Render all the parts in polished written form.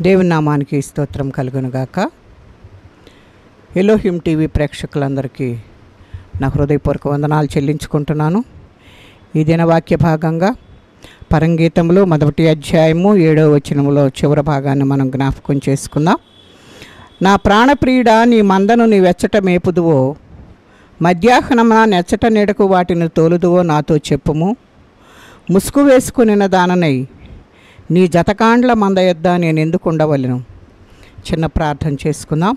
దేవుని నామానికి స్తోత్రం కలుగునుగాక. ఎలోహిం టీవీ ప్రేక్షకులందరికీ నా హృదయపూర్వక వందనాలు చెల్లించుకుంటున్నాను. ఈ దినవాక్య భాగంగా పరంగీతంలో 1వ అధ్యాయము 7వ వచనములో చివరి భాగాన్ని మనం జ్ఞాపకం చేసుకుందాం. నా ప్రాణప్రియుడా, నీ మందను నీ వెచ్చట మేపుదువో, మధ్యాహ్నమున నెచ్చట నీడకు వాటిని తోలుదువో నాతో చెప్పుము. ముసుగు వేసుకునిన దాననై నీ జతకాండ్ల మంద యొద్ద నేను ఎందుకు ఉండవలను? చిన్న ప్రార్థన చేసుకుందాం.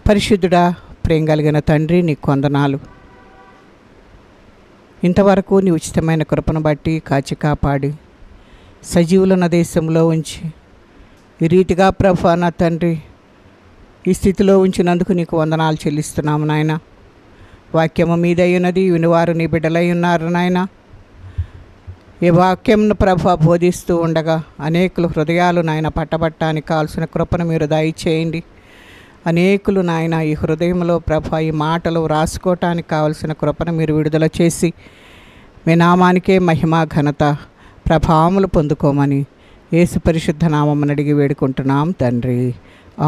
పరిశుద్ధుడా, ప్రేమ కలిగిన తండ్రి, నీకు వందనాలు. ఇంతవరకు నీ ఉచితమైన కృపను బట్టి కాచి కాపాడి సజీవులన్న దేశంలో ఉంచి ఈ రీతిగా ప్రభు నా తండ్రి ఈ స్థితిలో ఉంచినందుకు నీకు వందనాలు చెల్లిస్తున్నాము నాయన. వాక్యము మీదై ఉన్నది, వినివారు నీ బిడ్డలై ఉన్నారు నాయన. ఈ వాక్యంను ప్రభు బోధిస్తూ ఉండగా అనేకులు హృదయాలు నాయన పట్టబట్టానికి కావాల్సిన కృపను మీరు దయచేయండి. అనేకులు నాయన ఈ హృదయంలో ప్రభు ఈ మాటలు రాసుకోవటానికి కావలసిన కృపను మీరు విడుదల చేసి మీ నామానికే మహిమ ఘనత ప్రభావములు పొందుకోమని యేసు పరిశుద్ధ నామమును అడిగి వేడుకుంటున్నాం తండ్రి,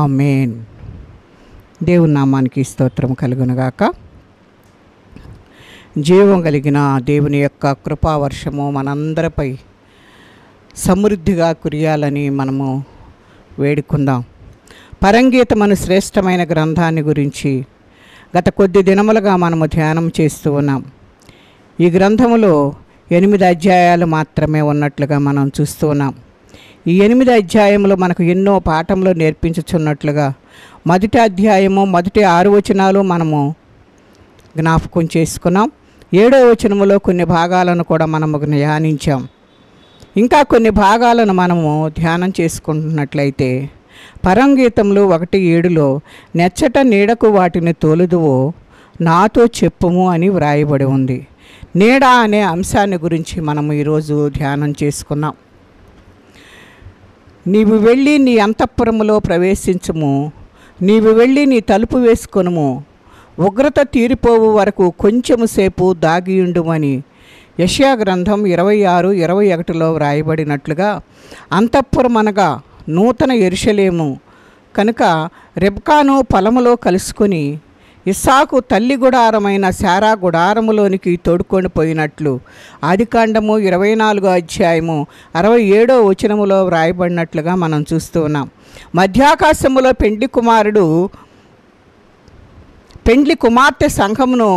ఆమేన్. దేవుని నామానికి స్తోత్రం కలుగునుగాక. జీవం కలిగిన దేవుని యొక్క కృపావర్షము మనందరిపై సమృద్ధిగా కురియాలని మనము వేడుకుందాం. పరంగీతమను శ్రేష్టమైన గ్రంథాన్ని గురించి గత కొద్ది దినములుగా మనము ధ్యానం చేస్తూ ఉన్నాం. ఈ గ్రంథములో 8 అధ్యాయాలు మాత్రమే ఉన్నట్లుగా మనం చూస్తూ ఉన్నాం. ఈ 8 అధ్యాయములు మనకు ఎన్నో పాఠములు నేర్పించుచున్నట్లుగా మొదటి అధ్యాయము మొదటి 6 వచనాలు మనము జ్ఞాపకం చేసుకున్నాం. 7వ వచనములో కొన్ని భాగాలను కూడా మనము ధ్యానించాం. ఇంకా కొన్ని భాగాలను మనము ధ్యానం చేసుకుంటున్నట్లయితే పరంగీతంలో 1:7లో నెచ్చట నీడకు వాటిని తోలుదువో నాతో చెప్పుము అని వ్రాయబడి ఉంది. నీడ అనే అంశాన్ని గురించి మనము ఈరోజు ధ్యానం చేసుకున్నాం. నీవు వెళ్ళి నీ అంతఃపురములో ప్రవేశించుము, నీవు వెళ్ళి నీ తలుపు వేసుకొనుము, ఉగ్రత తీరిపోవు వరకు కొంచెము సేపు దాగియుండుమని యెషయా గ్రంథం 26:21లో వ్రాయబడినట్లుగా అంతఃపురం అనగా నూతన యెరూషలేము కనుక రెబ్కాను పొలములో కలుసుకొని ఇస్సాకు తల్లి గుడారమైన శారా గుడారములోనికి తోడుకొని పోయినట్లు ఆదికాండము 24వ అధ్యాయము 67వ వచనములో వ్రాయబడినట్లుగా మనం చూస్తూ ఉన్నాం. మధ్యాకాశములో పెండ్లి కుమార్తె సంఘమును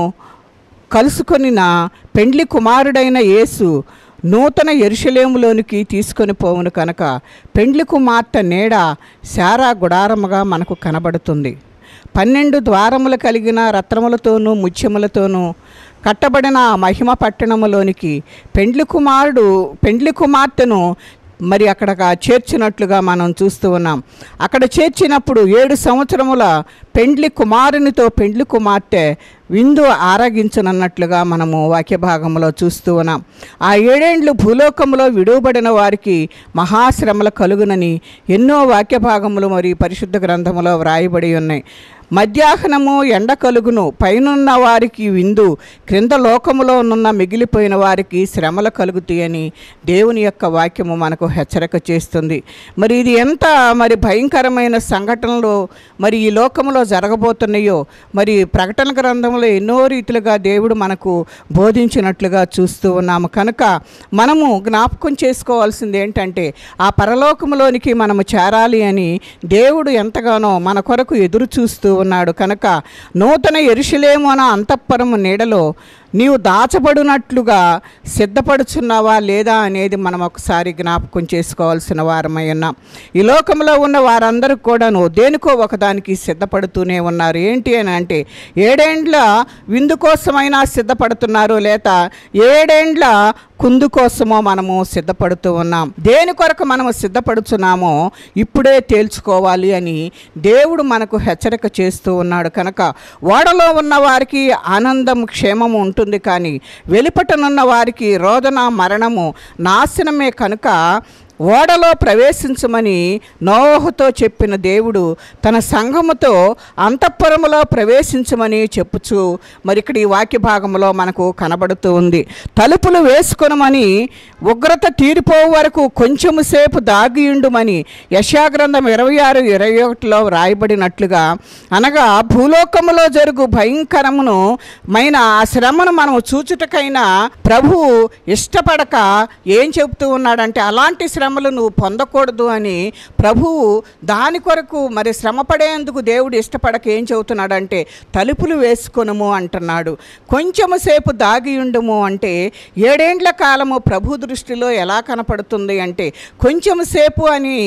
కలుసుకొనిన పెండ్లి కుమారుడైన యేసు నూతన యెరూషలేములోనికి తీసుకొని పోవును కనుక పెండ్లి కుమార్తె నీడ శారా గుడారముగా మనకు కనబడుతుంది. 12 ద్వారములు కలిగిన రత్నములతోనూ ముత్యములతోనూ కట్టబడిన మహిమ పట్టణములోనికి పెండ్లి కుమార్తెను మరి అక్కడ చేర్చినట్లుగా మనం చూస్తూ ఉన్నాం. అక్కడ చేర్చినప్పుడు 7 సంవత్సరముల పెండ్లి కుమారునితో పెండ్లి కుమార్తె విందు ఆరగించనన్నట్లుగా మనము వాక్య భాగంలో చూస్తూ ఉన్నాం. ఆ 7 ఏండ్లు భూలోకంలో విడువబడిన వారికి మహాశ్రమలు కలుగునని ఎన్నో వాక్య భాగములు మరి పరిశుద్ధ గ్రంథములో వ్రాయబడి ఉన్నాయి. మధ్యాహ్నము ఎండ కలుగును, పైనున్న వారికి విందు, క్రింద లోకములో ఉన్న మిగిలిపోయిన వారికి శ్రమలు కలుగుతాయని దేవుని యొక్క వాక్యము మనకు హెచ్చరిక చేస్తుంది. మరి ఇది ఎంత మరి భయంకరమైన సంఘటనలు మరి ఈ లోకంలో జరగబోతున్నాయో మరి ప్రకటన గ్రంథంలో ఎన్నో రీతిలుగా దేవుడు మనకు బోధించినట్లుగా చూస్తూ ఉన్నాము. కనుక మనము జ్ఞాపకం చేసుకోవాల్సింది ఏంటంటే ఆ పరలోకములోనికి మనము చేరాలి అని దేవుడు ఎంతగానో మన కొరకు ఎదురు చూస్తూ ఉన్నాడు. కనుక నూతన యెరూషలేము అన్న అంతఃపురము నీడలో నీవు దాచబడినట్లుగా సిద్ధపడుచున్నావా లేదా అనేది మనం ఒకసారి జ్ఞాపకం చేసుకోవాల్సిన వారమై ఉన్నాం. ఈ లోకంలో ఉన్న వారందరూ కూడాను దేనికో ఒకదానికి సిద్ధపడుతూనే ఉన్నారు. ఏంటి అని అంటే 7 ఏండ్ల విందు కోసమైనా సిద్ధపడుతున్నారు, లేదా 7 ఏండ్ల కుందు కోసమో మనము సిద్ధపడుతూ ఉన్నాం. దేని కొరకు మనము సిద్ధపడుచున్నామో ఇప్పుడే తేల్చుకోవాలి అని దేవుడు మనకు హెచ్చరిక చేస్తూ ఉన్నాడు. కనుక ఓడలో ఉన్న వారికి ఆనందం క్షేమము ఉంటుంది, కానీ వెలుపటనున్న వారికి రోదన మరణము నాశనమే. కనుక ఓడలో ప్రవేశించమని నోవహుతో చెప్పిన దేవుడు తన సంఘముతో అంతఃపురములో ప్రవేశించమని చెప్పుచు మరి ఇక్కడ ఈ వాక్య భాగంలో మనకు కనబడుతూ ఉంది. తలుపులు వేసుకొనమని ఉగ్రత తీరిపోవు వరకు కొంచెము సేపు దాగియుండుమని యెషయా గ్రంథం 26:21లో వ్రాయబడినట్లుగా, అనగా భూలోకములో జరుగు భయంకరమును ఆ శ్రమను మనం చూచుటకైనా ప్రభువు ఇష్టపడక ఏం చెబుతూ ఉన్నాడంటే, అలాంటి శ్రమలు నువ్వు పొందకూడదు అని ప్రభువు దాని కొరకు మరి శ్రమపడేందుకు దేవుడు ఇష్టపడక ఏం చెబుతున్నాడంటే తలుపులు వేసుకొనుము అంటున్నాడు. కొంచెము సేపు దాగియుండుము అంటే 7 ఏండ్ల కాలము ప్రభు దృష్టిలో ఎలా కనపడుతుంది అంటే కొంచెము సేపు అని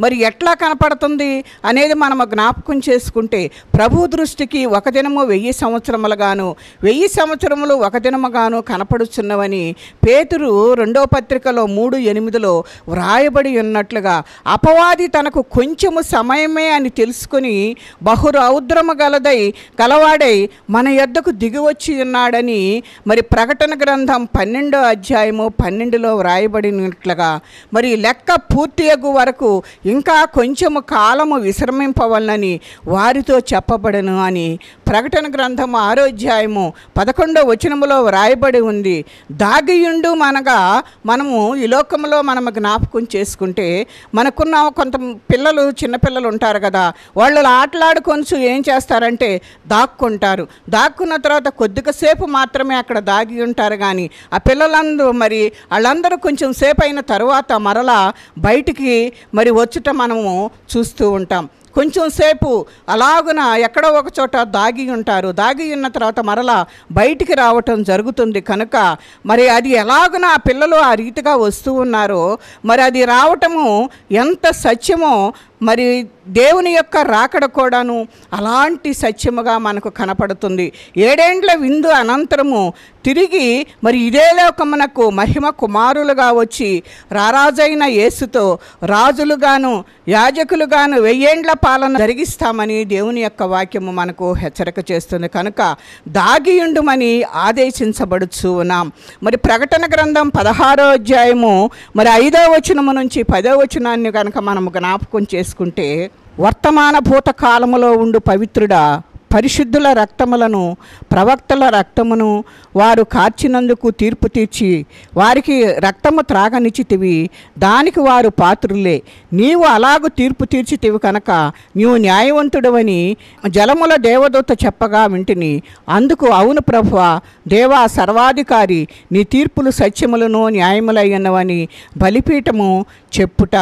మరి ఎట్లా కనపడుతుంది అనేది మనం జ్ఞాపకం చేసుకుంటే, ప్రభు దృష్టికి ఒక దినము 1000 సంవత్సరములుగాను 1000 సంవత్సరములు ఒక దినముగాను కనపడుచున్నవని పేతురు 2వ పత్రికలో 3:8లో వ్రాయబడి ఉన్నట్లుగా, అపవాది తనకు కొంచెము సమయమే అని తెలుసుకుని బహురౌద్రము గలవాడై మన యొద్దకు దిగివచ్చి ఉన్నాడని మరి ప్రకటన గ్రంథం 12వ అధ్యాయము 12లో వ్రాయబడినట్లుగా, మరి లెక్క పూర్తియగు వరకు ఇంకా కొంచెము కాలము విశ్రమింపవలనని వారితో చెప్పబడను అని ప్రకటన గ్రంథం 6వ అధ్యాయము 11వ వచనములో వ్రాయబడి ఉంది. దాగియుండు అనగా మనము ఈ లోకంలో మనము జ్ఞాపకం చేసుకుంటే మనకున్న కొంత పిల్లలు, చిన్నపిల్లలు ఉంటారు కదా, వాళ్ళు ఆటలాడుకొని ఏం చేస్తారంటే దాక్కుంటారు. దాక్కున్న తర్వాత కొద్దిసేపు మాత్రమే అక్కడ దాగి ఉంటారు. కానీ ఆ పిల్లలందరూ మరి వాళ్ళందరూ కొంచెం సేపు అయిన తర్వాత మరలా బయటికి మరి వచ్చుట మనము చూస్తూ ఉంటాం. కొంచెం సేపు అలాగున ఎక్కడో ఒక చోట దాగి ఉంటారు. దాగి ఉన్న తర్వాత మరలా బయటికి రావటం జరుగుతుంది. కనుక మరి అది ఎలాగున ఆ పిల్లలు ఆ రీతిగా వస్తూ ఉన్నారో మరి అది రావటము ఎంత సత్యమో మరి దేవుని యొక్క రాకడ కూడాను అలాంటి సత్యముగా మనకు కనపడుతుంది. 7 ఏండ్ల విందు అనంతరము తిరిగి మరి ఇదే లోకమునకు మహిమ కుమారులుగా వచ్చి రారాజైన యేసుతో రాజులుగాను యాజకులుగాను 1000 ఏండ్ల పాలన జరిగిస్తామని దేవుని యొక్క వాక్యము మనకు హెచ్చరిక చేస్తుంది. కనుక దాగియుండుమని ఆదేశించబడుచు ఉన్నాం. మరి ప్రకటన గ్రంథం 16వ అధ్యాయము మరి 5వ వచనము నుంచి 10వ వచనాన్ని కనుక మనము జ్ఞాపకం చేసుకుంటే, వర్తమాన భూతకాలములో ఉండు పవిత్రుడా, పరిశుద్ధుల రక్తములను ప్రవక్తల రక్తమును వారు కార్చినందుకు తీర్పు తీర్చి వారికి రక్తము త్రాగనిచ్చితివి, దానికి వారు పాత్రులే. నీవు అలాగూ తీర్పు తీర్చితివి కనుక నీవు న్యాయవంతుడవని జలముల దేవదూత చెప్పగా వింటిని. అందుకు అవును ప్రభువా, దేవా సర్వాధికారి, నీ తీర్పులు సత్యములను న్యాయములయ్యన్నవని బలిపీఠము చెప్పుట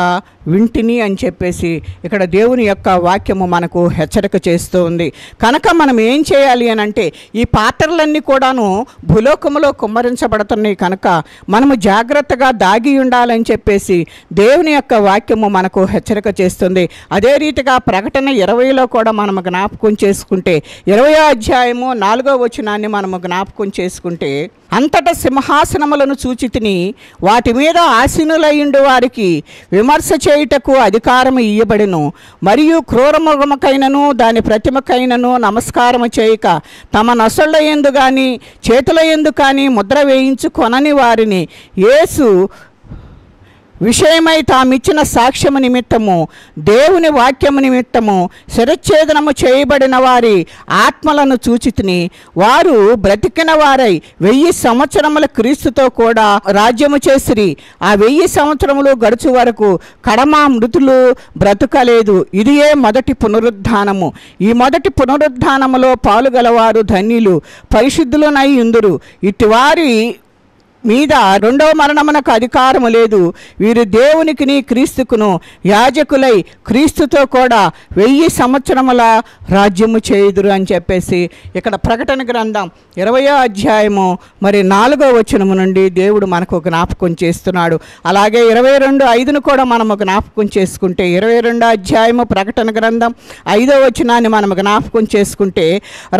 వింటిని అని చెప్పేసి ఇక్కడ దేవుని యొక్క వాక్యము మనకు హెచ్చరిక చేస్తూ ఉంది. కనుక మనం ఏం చేయాలి అని అంటే, ఈ పాత్రలన్నీ కూడాను భూలోకములో కుమ్మరించబడుతున్నాయి కనుక మనము జాగ్రత్తగా దాగి ఉండాలని చెప్పేసి దేవుని యొక్క వాక్యము మనకు హెచ్చరిక చేస్తుంది. అదే రీతిగా ప్రకటన 20లో కూడా మనము జ్ఞాపకం చేసుకుంటే 20వ అధ్యాయము 4వ వచనాన్ని మనము జ్ఞాపకం చేసుకుంటే, అంతటా సింహాసనములను చూచితిని, వాటి మీద ఆసీనులయ్యుండు వారికి విమర్శ చేయుటకు అధికారము ఇయ్యబడెను. మరియు క్రూరమృగముకైనను దాని ప్రతిమకైనను నమస్కారము చేయక తమ నొసళ్ళ యందు గాని చేతుల యందు కానీ ముద్ర వేయించుకొనని వారిని యేసు విషయమై తామిచ్చిన సాక్ష్యము నిమిత్తము దేవుని వాక్యము నిమిత్తము శిరచ్ఛేదనము చేయబడిన వారి ఆత్మలను చూచితిని. వారు బ్రతికిన వారై 1000 సంవత్సరముల క్రీస్తుతో కూడా రాజ్యము చేసిరి. ఆ 1000 సంవత్సరములు గడుచు వరకు కడమ మృతులు బ్రతుకలేదు. ఇదియే మొదటి పునరుద్ధానము. ఈ మొదటి పునరుద్ధానములో పాలుగలవారు ధన్యులు, పరిశుద్ధులనై ఉందురు. ఇటివారి మీద రెండవ మరణమునకు అధికారము లేదు. వీరు దేవునికిని క్రీస్తుకును యాజకులై క్రీస్తుతో కూడా 1000 సంవత్సరముల రాజ్యము చేయుదురు అని చెప్పేసి ఇక్కడ ప్రకటన గ్రంథం 20వ అధ్యాయము మరి 4వ వచనము నుండి దేవుడు మనకు జ్ఞాపకం చేస్తున్నాడు. అలాగే 22:5ను కూడా మనము జ్ఞాపకం చేసుకుంటే 22వ అధ్యాయము ప్రకటన గ్రంథం 5వ వచనాన్ని మనము జ్ఞాపకం చేసుకుంటే,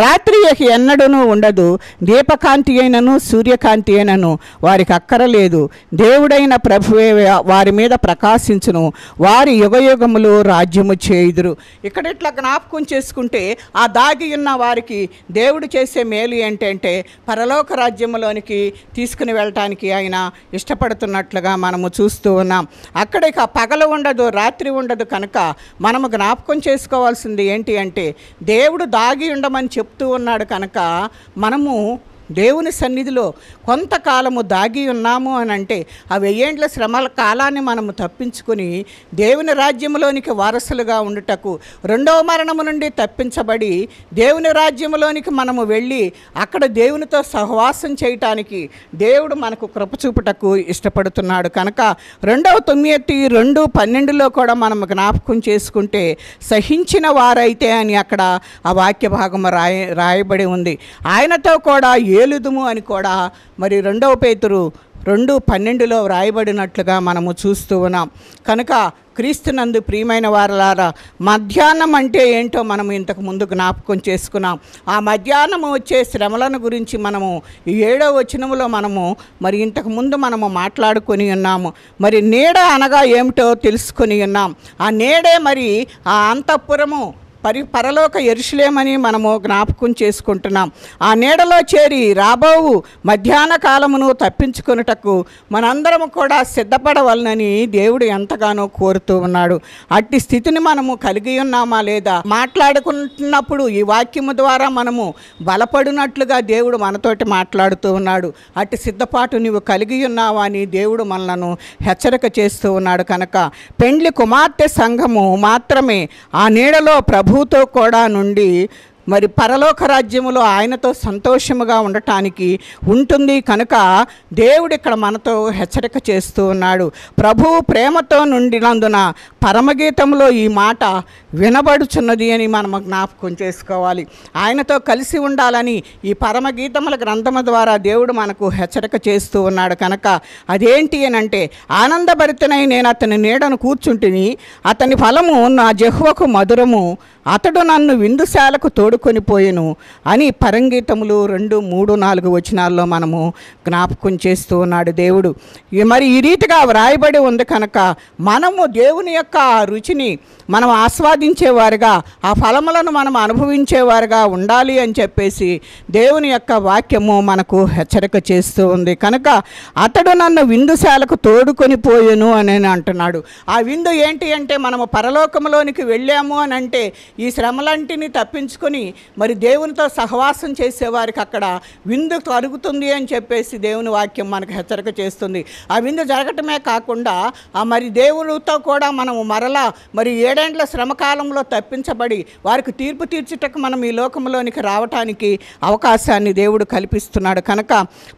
రాత్రి ఎన్నడూనూ ఉండదు, దీపకాంతి అయినను సూర్యకాంతి అయినను వారికి అక్కరలేదు. దేవుడైన ప్రభువే వారి మీద ప్రకాశించును, వారి యుగయుగములు రాజ్యము చేయుదురు. ఇక్కడ ఇట్లా జ్ఞాపకం చేసుకుంటే ఆ దాగి ఉన్న వారికి దేవుడు చేసే మేలు ఏంటంటే పరలోక రాజ్యములోనికి తీసుకుని వెళ్ళటానికి ఆయన ఇష్టపడుతున్నట్లుగా మనము చూస్తూ ఉన్నాం. అక్కడ ఇక పగలు ఉండదు, రాత్రి ఉండదు కనుక మనము జ్ఞాపకం చేసుకోవాల్సింది ఏంటి అంటే దేవుడు దాగి ఉండమని చెప్తూ ఉన్నాడు కనుక మనము దేవుని సన్నిధిలో కొంతకాలము దాగి ఉన్నాము అని అంటే ఆ 1000 ఏండ్ల శ్రమల కాలాన్ని మనము తప్పించుకొని దేవుని రాజ్యములోనికి వారసులుగా ఉండుటకు, రెండవ మరణము నుండి తప్పించబడి దేవుని రాజ్యములోనికి మనము వెళ్ళి అక్కడ దేవునితో సహవాసం చేయటానికి దేవుడు మనకు కృప చూపుటకు ఇష్టపడుతున్నాడు కనుక 2 Timothy 2:12 కూడా మనం జ్ఞాపకం చేసుకుంటే సహించిన వారైతే అని అక్కడ ఆ వాక్య భాగము రాయబడి ఉంది. ఆయనతో కూడా ఏలుదుము అని కూడా మరి 2 Peter 2:12 వ్రాయబడినట్లుగా మనము చూస్తూ ఉన్నాం. కనుక క్రీస్తునందు ప్రియమైన వారలారా, మధ్యాహ్నం అంటే ఏంటో మనం ఇంతకు ముందు జ్ఞాపకం చేసుకున్నాం. ఆ మధ్యాహ్నము వచ్చే శ్రమలను గురించి మనము 7వ వచనములో మనము మరి ఇంతకు ముందు మనము మాట్లాడుకొని ఉన్నాము. మరి నీడ అనగా ఏమిటో తెలుసుకొని ఉన్నాం. ఆ నీడే మరి ఆ అంతఃపురము పరలోక యెరూషలేమని మనము జ్ఞాపకం చేసుకుంటున్నాం. ఆ నీడలో చేరి రాబోవు మధ్యాహ్న కాలమును తప్పించుకొనుటకు మనందరము కూడా సిద్ధపడవలనని దేవుడు ఎంతగానో కోరుతూ ఉన్నాడు. అట్టి స్థితిని మనము కలిగి ఉన్నామా లేదా? మాట్లాడుకుంటున్నప్పుడు ఈ వాక్యము ద్వారా మనము బలపడినట్లుగా దేవుడు మనతోటి మాట్లాడుతూ ఉన్నాడు. అట్టి సిద్ధపాటు నీవు కలిగి ఉన్నావా అని దేవుడు మనలను హెచ్చరిక చేస్తూ ఉన్నాడు. కనుక పెండ్లి కుమార్తె సంఘము మాత్రమే ఆ నీడలో ప్రభువుతో కూడా నుండి మరి పరలోక రాజ్యములో ఆయనతో సంతోషముగా ఉండటానికి ఉంటుంది. కనుక దేవుడు ఇక్కడ మనతో హెచ్చరిక చేస్తూ ఉన్నాడు. ప్రభువు ప్రేమతో నుండినందున పరమగీతంలో ఈ మాట వినబడుచున్నది అని మనం జ్ఞాపకం చేసుకోవాలి. ఆయనతో కలిసి ఉండాలని ఈ పరమగీతముల గ్రంథము ద్వారా దేవుడు మనకు హెచ్చరిక చేస్తూ ఉన్నాడు. కనుక అదేంటి అని అంటే ఆనందభరితనై నేను అతని నీడను కూర్చుంటిని, అతని ఫలము నా జెహ్వకు మధురము, అతడు నన్ను విందుశాలకు తోడుకొని పోయెను అని పరంగీతములు 2, 3, 4 వచనాల్లో మనము జ్ఞాపకం చేస్తూ ఉన్నాడు దేవుడు. మరి ఈ రీతిగా వ్రాయబడి ఉంది కనుక మనము దేవుని యొక్క రుచిని మనం ఆస్వాదించేవారుగా, ఆ ఫలములను మనం అనుభవించేవారుగా ఉండాలి అని చెప్పేసి దేవుని యొక్క వాక్యము మనకు హెచ్చరిక చేస్తూ ఉంది. కనుక అతడు నన్ను విందుశాలకు తోడుకొని పోయెను అని అంటున్నాడు. ఆ విందు ఏంటి అంటే మనము పరలోకములోనికి వెళ్ళాము అని అంటే ఈ శ్రమలంటిని తప్పించుకొని మరి దేవునితో సహవాసం చేసేవారికి అక్కడ విందు కలుగుతుంది అని చెప్పేసి దేవుని వాక్యం మనకు హెచ్చరిక చేస్తుంది. ఆ విందు జరగటమే కాకుండా మరి దేవునితో కూడా మనము మరలా మరి 7 ఏండ్ల శ్రమకాలంలో తప్పించబడి వారికి తీర్పు తీర్చుటకు మనం ఈ లోకంలోనికి రావటానికి అవకాశాన్ని దేవుడు కల్పిస్తున్నాడు. కనుక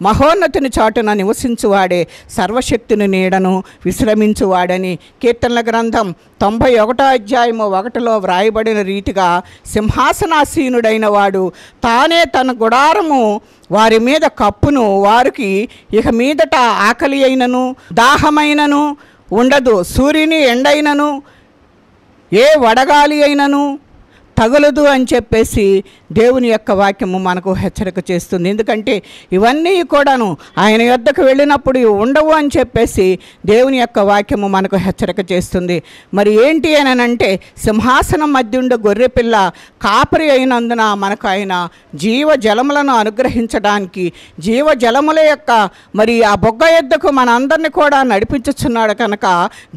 మహోన్నతుని చాటున నివసించువాడే సర్వశక్తిని నీడను విశ్రమించువాడని కీర్తనల గ్రంథం 91వ అధ్యాయము 1లో వ్రాయబడిన రీతిగా సింహాసనాసీనుడైన వాడు తానే తన గుడారము వారి మీద కప్పును, వారికి ఇక మీదట ఆకలి అయినను దాహమైనను ఉండదు, సూర్యుని ఎండైనను ఏ వడగాలి అయినను తగలదు అని చెప్పేసి దేవుని యొక్క వాక్యము మనకు హెచ్చరిక చేస్తుంది. ఎందుకంటే ఇవన్నీ కూడాను ఆయన యొద్దకు వెళ్ళినప్పుడు ఉండవు అని చెప్పేసి దేవుని యొక్క వాక్యము మనకు హెచ్చరిక చేస్తుంది. మరి ఏంటి అని అంటే సింహాసనం మధ్య ఉండే గొర్రెపిల్ల కాపరి అయినందున మనకు ఆయన జీవ జలములను అనుగ్రహించడానికి, జీవ జలముల యొక్క మరి ఆ బొగ్గ యొద్దకు మనందరినీ కూడా నడిపించుచున్నాడు. కనుక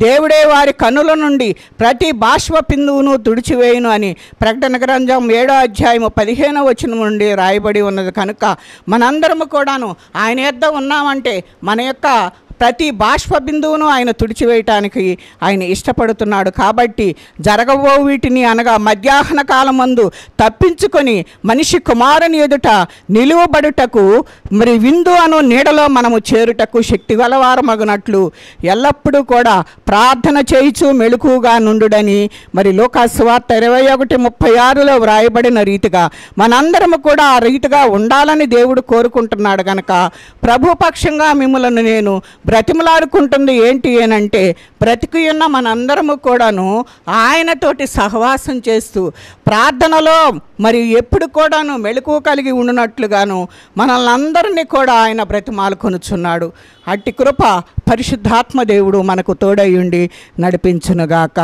దేవుడే వారి కన్నుల నుండి ప్రతి బాష్ప బిందువును తుడిచివేయును అని ప్రకటన గ్రంథం 7వ అధ్యాయము 15వ వచనం నుండి రాయబడి ఉన్నది. కనుక మనందరము కూడాను ఆయన యొద్ద ఉన్నామంటే మన యొక్క ప్రతి బాష్ప బిందువును ఆయన తుడిచివేయటానికి ఆయన ఇష్టపడుతున్నాడు. కాబట్టి జరగబో వీటిని అనగా మధ్యాహ్న కాలమందు తప్పించుకొని మనిషి కుమారుని ఎదుట నిలువబడుటకు మరి విందు అను నీడలో మనము చేరుటకు శక్తి గలవారమగునట్లు ఎల్లప్పుడూ కూడా ప్రార్థన చేయుచు మెలకుగా నుండుడని మరి లోకాసువార్త 21:36లో వ్రాయబడిన రీతిగా మనందరము కూడా ఆ రీతిగా ఉండాలని దేవుడు కోరుకుంటున్నాడు. కనుక ప్రభుపక్షంగా మిమ్మలను నేను బ్రతిమలాడుకుంటుంది ఏంటి అనంటే, బ్రతికి ఉన్న మనందరము కూడాను ఆయనతోటి సహవాసం చేస్తూ ప్రార్థనలో మరి ఎప్పుడు కూడాను మెళుకు కలిగి ఉండినట్లుగాను మనల్ని అందరినీ కూడా ఆయన బ్రతిమాలుకొనుచున్నాడు. అట్టి కృప పరిశుద్ధాత్మ దేవుడు మనకు తోడయ్యుండి నడిపించునుగాక.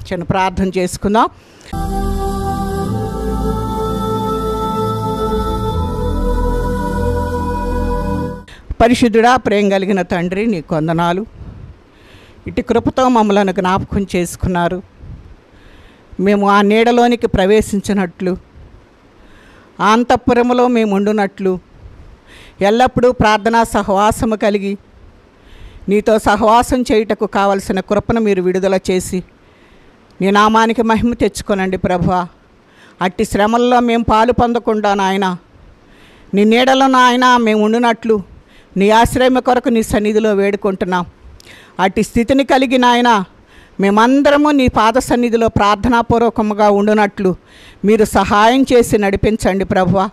చిన్న ప్రార్థన చేసుకుందాం. పరిశుద్ధుడా, ప్రేమ కలిగిన తండ్రి, నీ కొందనాలు. ఇటు కృపతో మమ్మలను జ్ఞాపకం చేసుకున్నారు. మేము ఆ నీడలోనికి ప్రవేశించినట్లు, ఆ అంతఃపురములో మేము ఉండునట్లు, ఎల్లప్పుడూ ప్రార్థనా సహవాసము కలిగి నీతో సహవాసం చేయుటకు కావలసిన కృపను మీరు విడుదల చేసి నీ నామానికి మహిమ తెచ్చుకోనండి ప్రభువా. అట్టి శ్రమల్లో మేము పాలు పొందకుండా నాయన, నీ నీడలో నాయన మేము ఉండునట్లు నీ ఆశ్రయం కొరకు నీ సన్నిధిలో వేడుకుంటున్నాం. అట్టి స్థితిని కలిగి నాయన మేమందరము నీ పాద సన్నిధిలో ప్రార్థనాపూర్వకముగా ఉండునట్లు మీరు సహాయం చేసి నడిపించండి ప్రభువా.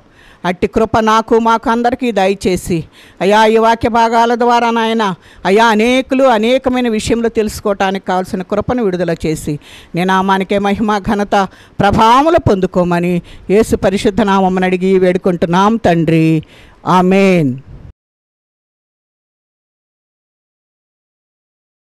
అట్టి కృప నాకు మాకు అందరికీ దయచేసి అయా ఈ వాక్య భాగాల ద్వారా నాయన అయా అనేకమైన విషయంలో తెలుసుకోవటానికి కావాల్సిన కృపను విడుదల చేసి నీ నామానికే మహిమ ఘనత ప్రభావములు పొందుకోమని యేసు పరిశుద్ధ నామమున అడిగి వేడుకుంటున్నాం తండ్రి. ఆమేన్.